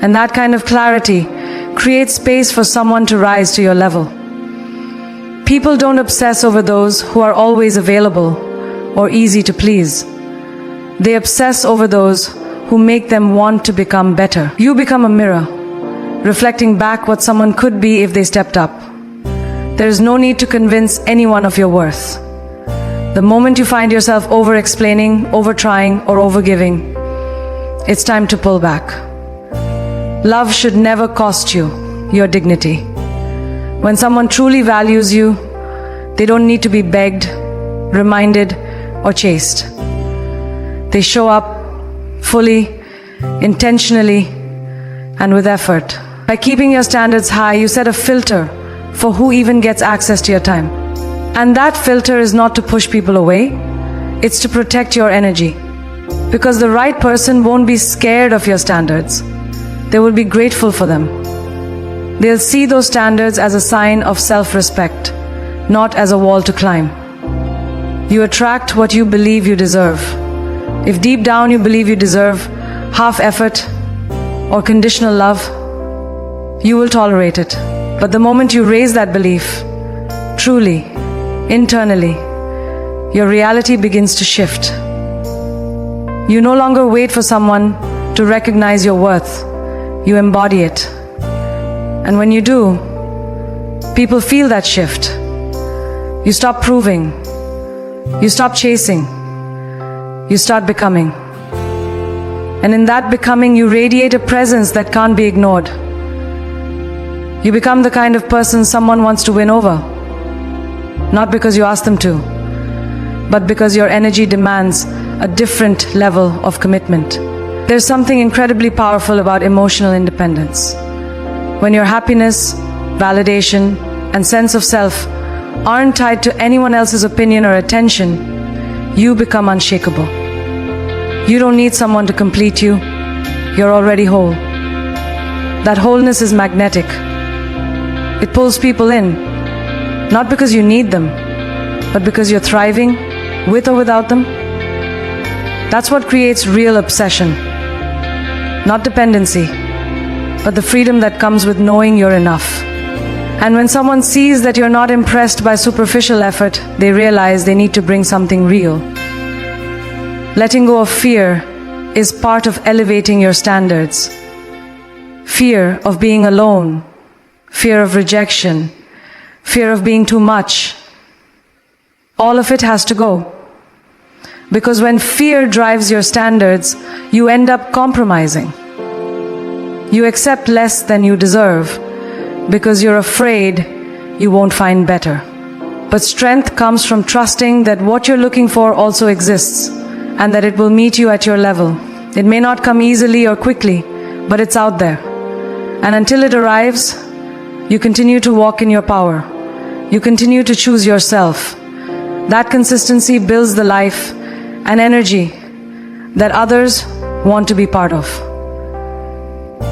And that kind of clarity creates space for someone to rise to your level. People don't obsess over those who are always available or easy to please. They obsess over those who make them want to become better. You become a mirror, reflecting back what someone could be if they stepped up. There is no need to convince anyone of your worth. The moment you find yourself over-explaining, over-trying, or over-giving, it's time to pull back. Love should never cost you your dignity. When someone truly values you, they don't need to be begged, reminded, or chased. They show up fully, intentionally, and with effort. By keeping your standards high, you set a filter for who even gets access to your time. And that filter is not to push people away, it's to protect your energy. Because the right person won't be scared of your standards. They will be grateful for them. They'll see those standards as a sign of self-respect, not as a wall to climb. You attract what you believe you deserve. If deep down you believe you deserve half effort or conditional love, you will tolerate it. But the moment you raise that belief, truly, internally, your reality begins to shift. You no longer wait for someone to recognize your worth. You embody it. And when you do, people feel that shift. You stop proving. You stop chasing. You start becoming. And in that becoming, you radiate a presence that can't be ignored. You become the kind of person someone wants to win over. Not because you ask them to, but because your energy demands a different level of commitment. There's something incredibly powerful about emotional independence. When your happiness, validation, and sense of self aren't tied to anyone else's opinion or attention, you become unshakable. You don't need someone to complete you. You're already whole. That wholeness is magnetic. It pulls people in, not because you need them, but because you're thriving, with or without them. That's what creates real obsession. Not dependency, but the freedom that comes with knowing you're enough. And when someone sees that you're not impressed by superficial effort, they realize they need to bring something real. Letting go of fear is part of elevating your standards. Fear of being alone, fear of rejection, fear of being too much. All of it has to go. Because when fear drives your standards, you end up compromising. You accept less than you deserve because you're afraid you won't find better. But strength comes from trusting that what you're looking for also exists and that it will meet you at your level. It may not come easily or quickly, but it's out there. And until it arrives, you continue to walk in your power. You continue to choose yourself. That consistency builds the life and energy that others want to be part of.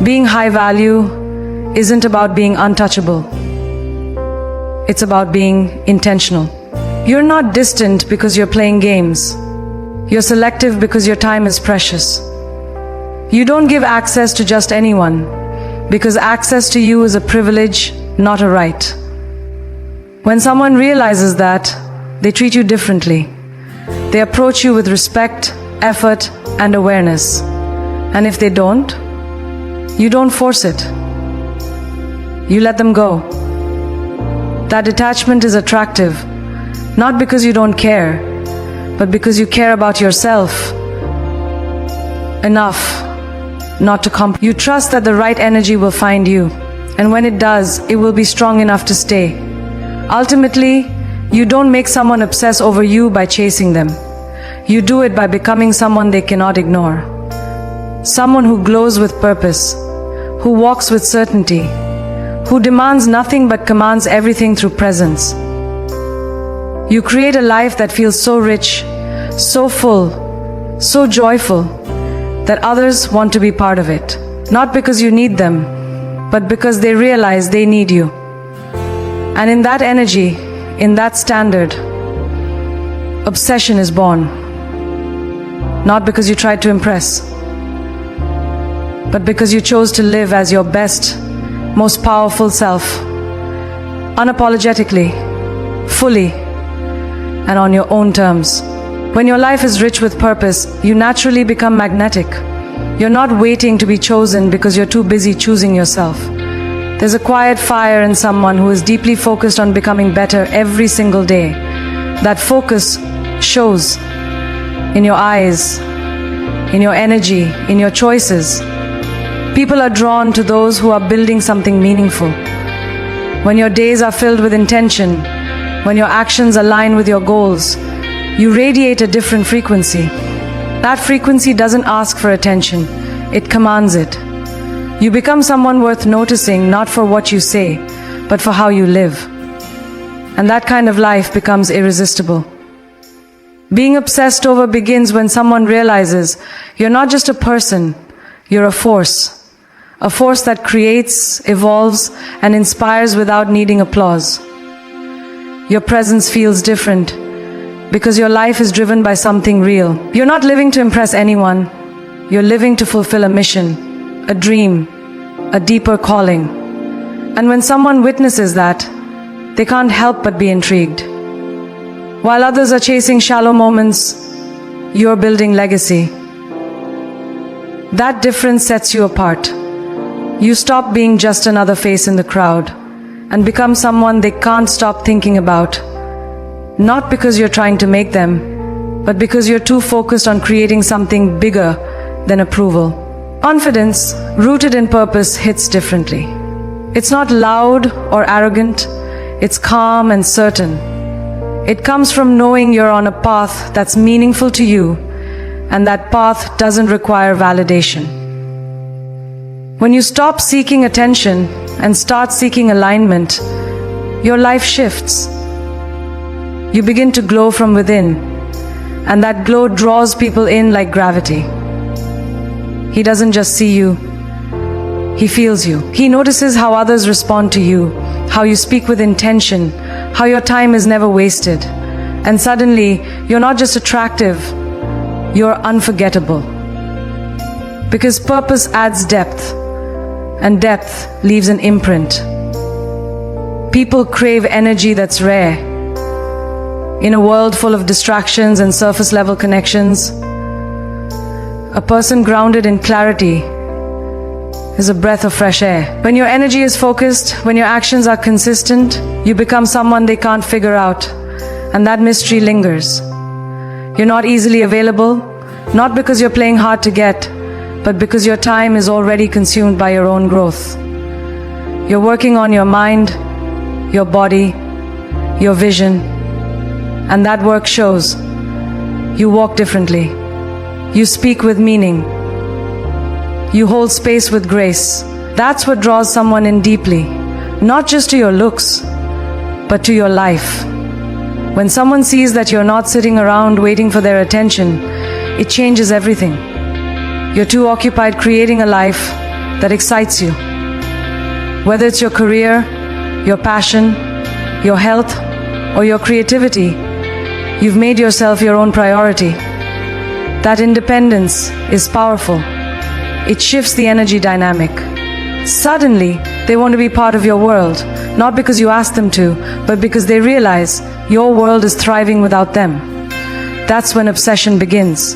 Being high value isn't about being untouchable. It's about being intentional. You're not distant because you're playing games. You're selective because your time is precious. You don't give access to just anyone because access to you is a privilege, not a right. When someone realizes that, they treat you differently. They approach you with respect, effort, and awareness. And if they don't, you don't force it. You let them go. That detachment is attractive, not because you don't care, but because you care about yourself enough not to You trust that the right energy will find you, and when it does, it will be strong enough to stay. Ultimately, you don't make someone obsess over you by chasing them. You do it by becoming someone they cannot ignore. Someone who glows with purpose, who walks with certainty, who demands nothing but commands everything through presence. You create a life that feels so rich, so full, so joyful, that others want to be part of it. Not because you need them, but because they realize they need you. And in that energy, in that standard, obsession is born. Not because you tried to impress, but because you chose to live as your best, most powerful self, unapologetically, fully, and on your own terms. When your life is rich with purpose, you naturally become magnetic. You're not waiting to be chosen because you're too busy choosing yourself. There's a quiet fire in someone who is deeply focused on becoming better every single day. That focus shows in your eyes, in your energy, in your choices. People are drawn to those who are building something meaningful. When your days are filled with intention, when your actions align with your goals, you radiate a different frequency. That frequency doesn't ask for attention, it commands it. You become someone worth noticing not for what you say, but for how you live. And that kind of life becomes irresistible. Being obsessed over begins when someone realizes you're not just a person, you're a force. A force that creates, evolves, and inspires without needing applause. Your presence feels different because your life is driven by something real. You're not living to impress anyone. You're living to fulfill a mission, a dream, a deeper calling. And when someone witnesses that, they can't help but be intrigued. While others are chasing shallow moments, you're building legacy. That difference sets you apart. You stop being just another face in the crowd and become someone they can't stop thinking about. Not because you're trying to make them, but because you're too focused on creating something bigger than approval. Confidence, rooted in purpose, hits differently. It's not loud or arrogant, it's calm and certain. It comes from knowing you're on a path that's meaningful to you, and that path doesn't require validation. When you stop seeking attention and start seeking alignment, your life shifts. You begin to glow from within, and that glow draws people in like gravity. He doesn't just see you, he feels you. He notices how others respond to you, how you speak with intention, how your time is never wasted. And suddenly, you're not just attractive, you're unforgettable. Because purpose adds depth, and depth leaves an imprint. People crave energy that's rare. In a world full of distractions and surface-level connections, a person grounded in clarity is a breath of fresh air. When your energy is focused, when your actions are consistent, you become someone they can't figure out, and that mystery lingers. You're not easily available, not because you're playing hard to get, but because your time is already consumed by your own growth. You're working on your mind, your body, your vision, and that work shows. You walk differently. You speak with meaning. You hold space with grace. That's what draws someone in deeply, not just to your looks, but to your life. When someone sees that you're not sitting around waiting for their attention, it changes everything. You're too occupied creating a life that excites you. Whether it's your career, your passion, your health, or your creativity, you've made yourself your own priority. That independence is powerful. It shifts the energy dynamic. Suddenly, they want to be part of your world, not because you ask them to, but because they realize your world is thriving without them. That's when obsession begins.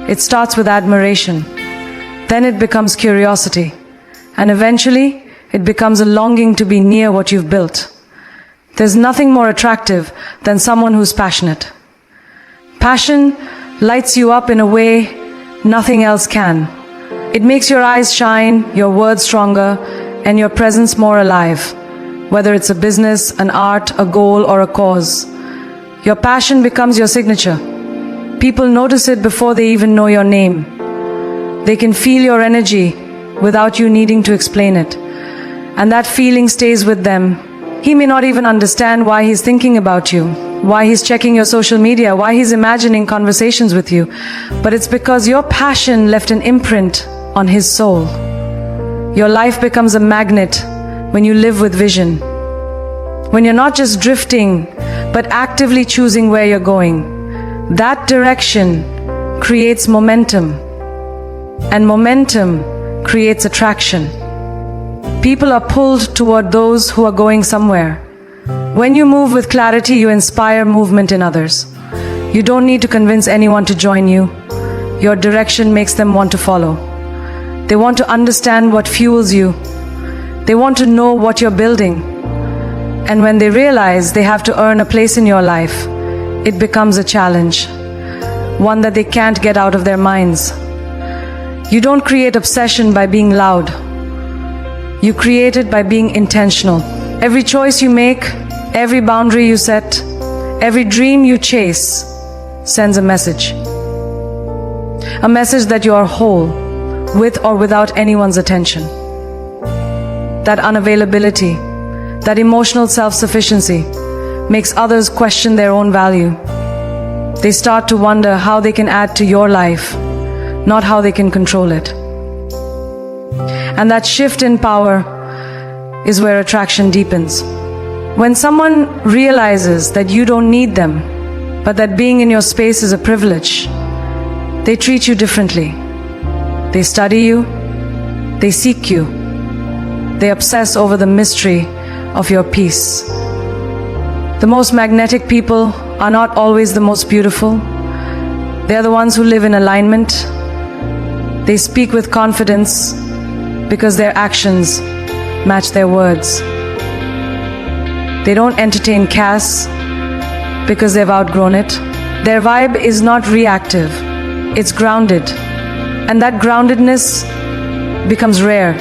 It starts with admiration. Then it becomes curiosity. And eventually, it becomes a longing to be near what you've built. There's nothing more attractive than someone who's passionate. Passion lights you up in a way nothing else can. It makes your eyes shine, your words stronger, and your presence more alive. Whether it's a business, an art, a goal, or a cause, your passion becomes your signature. People notice it before they even know your name. They can feel your energy without you needing to explain it. And that feeling stays with them. He may not even understand why he's thinking about you, why he's checking your social media, why he's imagining conversations with you. But it's because your passion left an imprint on his soul. Your life becomes a magnet when you live with vision. When you're not just drifting, but actively choosing where you're going. That direction creates momentum. And momentum creates attraction. People are pulled toward those who are going somewhere. When you move with clarity, you inspire movement in others. You don't need to convince anyone to join you. Your direction makes them want to follow. They want to understand what fuels you. They want to know what you're building. And when they realize they have to earn a place in your life, it becomes a challenge, one that they can't get out of their minds. You don't create obsession by being loud. You create it by being intentional. Every choice you make, every boundary you set, every dream you chase sends a message. A message that you are whole, with or without anyone's attention. That unavailability, that emotional self-sufficiency makes others question their own value. They start to wonder how they can add to your life, not how they can control it. And that shift in power is where attraction deepens. When someone realizes that you don't need them, but that being in your space is a privilege, they treat you differently. They study you, they seek you, they obsess over the mystery of your peace. The most magnetic people are not always the most beautiful. They are the ones who live in alignment. They speak with confidence because their actions match their words. They don't entertain chaos because they've outgrown it. Their vibe is not reactive, it's grounded. And that groundedness becomes rare.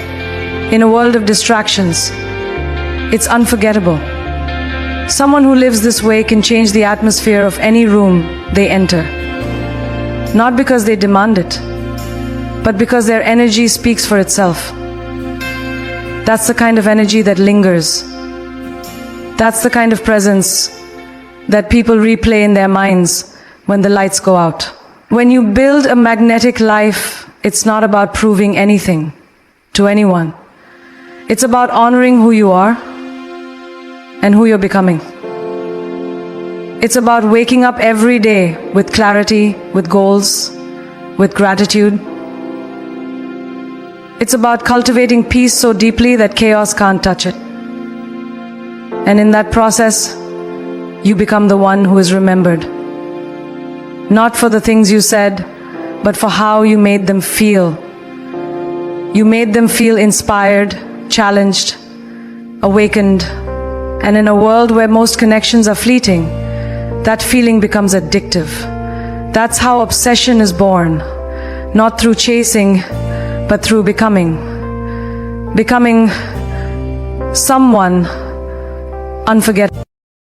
In a world of distractions, it's unforgettable. Someone who lives this way can change the atmosphere of any room they enter. Not because they demand it, but because their energy speaks for itself. That's the kind of energy that lingers. That's the kind of presence that people replay in their minds when the lights go out. When you build a magnetic life, it's not about proving anything to anyone. It's about honoring who you are and who you're becoming. It's about waking up every day with clarity, with goals, with gratitude. It's about cultivating peace so deeply that chaos can't touch it. And in that process, you become the one who is remembered. Not for the things you said, but for how you made them feel. You made them feel inspired, challenged, awakened. And in a world where most connections are fleeting, that feeling becomes addictive. That's how obsession is born. Not through chasing, but through becoming. Becoming someone unforgettable.